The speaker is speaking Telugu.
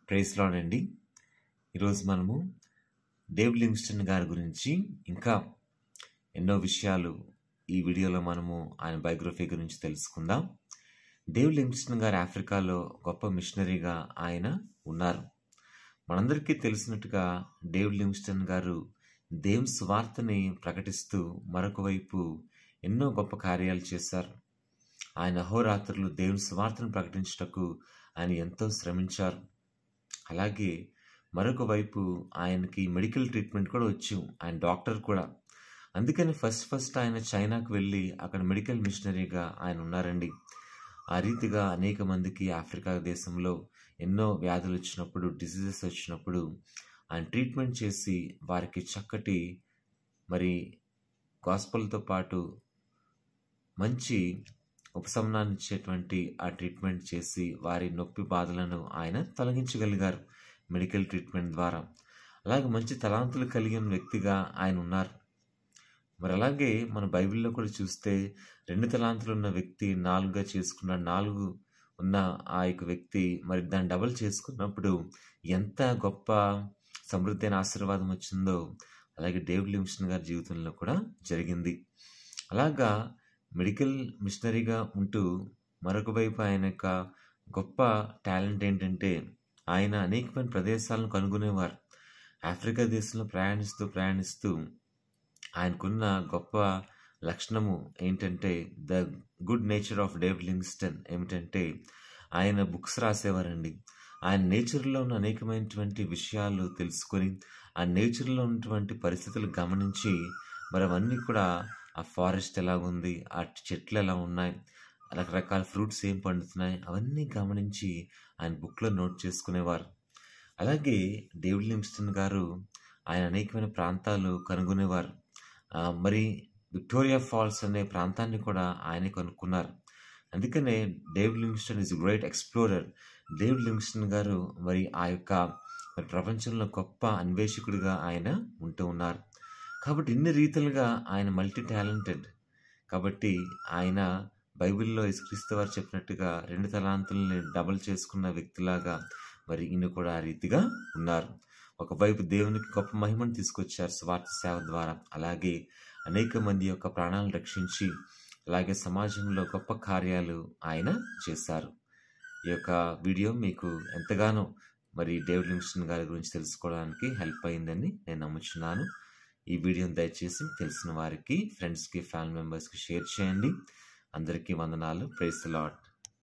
ప్రైజ్ లార్డ్ అండి. ఈరోజు మనము డేవిడ్ లివింగ్స్టన్ గారి గురించి ఇంకా ఎన్నో విషయాలు ఈ వీడియోలో మనము ఆయన బయోగ్రఫీ గురించి తెలుసుకుందాం. డేవిడ్ లివింగ్స్టన్ గారు ఆఫ్రికాలో గొప్ప మిషనరీగా ఆయన ఉన్నారు. మనందరికీ తెలిసినట్టుగా డేవిడ్ లివింగ్స్టన్ గారు దేవుని సువార్తని ప్రకటిస్తూ మరొక వైపు ఎన్నో గొప్ప కార్యాలు చేశారు. ఆయన అహోరాత్రులు దేవుని సువార్తను ప్రకటించుటకు ఆయన ఎంతో శ్రమించారు. అలాగే మరొక వైపు ఆయనకి మెడికల్ ట్రీట్మెంట్ కూడా వచ్చు. ఆయన డాక్టర్ కూడా. అందుకని ఫస్ట్ ఆయన చైనాకు వెళ్ళి అక్కడ మెడికల్ మిషనరీగా ఆయన ఉన్నారండి. ఆ రీతిగా అనేక మందికి ఆఫ్రికా దేశంలో ఎన్నో వ్యాధులు వచ్చినప్పుడు, డిసీజెస్ వచ్చినప్పుడు ఆయన ట్రీట్మెంట్ చేసి వారికి చక్కటి గాస్పల్తో పాటు మంచి ఉపశమనాన్ని ఇచ్చేటువంటి ఆ ట్రీట్మెంట్ చేసి వారి నొప్పి బాధలను ఆయన తొలగించగలిగారు మెడికల్ ట్రీట్మెంట్ ద్వారా. అలాగే మంచి తలాంతులు కలిగిన వ్యక్తిగా ఆయన ఉన్నారు. అలాగే మన బైబిల్లో కూడా చూస్తే 2 తలాంతులు ఉన్న వ్యక్తి 4గా చేసుకున్నాడు. 4 ఉన్న ఆ యొక్క వ్యక్తి దాన్ని డబుల్ చేసుకున్నప్పుడు ఎంత గొప్ప సమృద్ధి అయిన ఆశీర్వాదం వచ్చిందో అలాగే డేవిడ్ లివింగ్స్టన్ గారి జీవితంలో కూడా జరిగింది. అలాగా మెడికల్ మిషనరీగా ఉంటూ మరొక వైపు ఆయన యొక్క గొప్ప టాలెంట్ ఏంటంటే ఆయన అనేకమైన ప్రదేశాలను కనుగొనేవారు. ఆఫ్రికా దేశంలో ప్రయాణిస్తూ ఆయనకున్న గొప్ప లక్షణము ఏంటంటే the good nature of David Livingstone ఏమిటంటే ఆయన బుక్స్ రాసేవారండి. ఆయన నేచర్లో ఉన్న అనేకమైనటువంటి విషయాలు తెలుసుకొని ఆ నేచర్లో ఉన్నటువంటి పరిస్థితులు గమనించి అవన్నీ కూడా ఆ ఫారెస్ట్ ఎలాగుంది, ఆ చెట్లు ఎలా ఉన్నాయి, రకరకాల ఫ్రూట్స్ ఏం పండుతున్నాయి అవన్నీ గమనించి ఆయన బుక్లో నోట్ చేసుకునేవారు. అలాగే డేవిడ్ లివింగ్స్టన్ గారు ఆయన అనేకమైన ప్రాంతాలు కనుగొనేవారు. విక్టోరియా ఫాల్స్ అనే ప్రాంతాన్ని కూడా ఆయనే కనుక్కున్నారు. అందుకనే David Livingstone is great explorer. David Livingstone గారు ఆ యొక్క ప్రపంచంలో గొప్ప అన్వేషకుడిగా ఆయన ఉంటూ ఉన్నారు. కాబట్టి ఇన్ని రీతులుగా ఆయన మల్టీ టాలెంటెడ్. కాబట్టి ఆయన బైబిల్లో యేసుక్రీస్తు వారు చెప్పినట్టుగా 2 తలాంతుల్ని డబుల్ చేసుకున్న వ్యక్తిలాగా ఈయన కూడా ఆ రీతిగా ఉన్నారు. ఒకవైపు దేవునికి గొప్ప మహిమను తీసుకొచ్చారు స్వార్థ సేవ ద్వారా. అలాగే అనేక మంది యొక్క ప్రాణాలను రక్షించి అలాగే సమాజంలో గొప్ప కార్యాలు ఆయన చేశారు. ఈ యొక్క వీడియో మీకు ఎంతగానో డేవిడ్ లివింగ్స్టన్ గారి గురించి తెలుసుకోవడానికి హెల్ప్ అయిందని నేను నమ్ముచున్నాను. ఈ వీడియోని దయచేసి తెలిసిన వారికి, ఫ్రెండ్స్కి, ఫ్యామిలీ మెంబర్స్కి షేర్ చేయండి. అందరికీ వందనాలు. Praise the lord.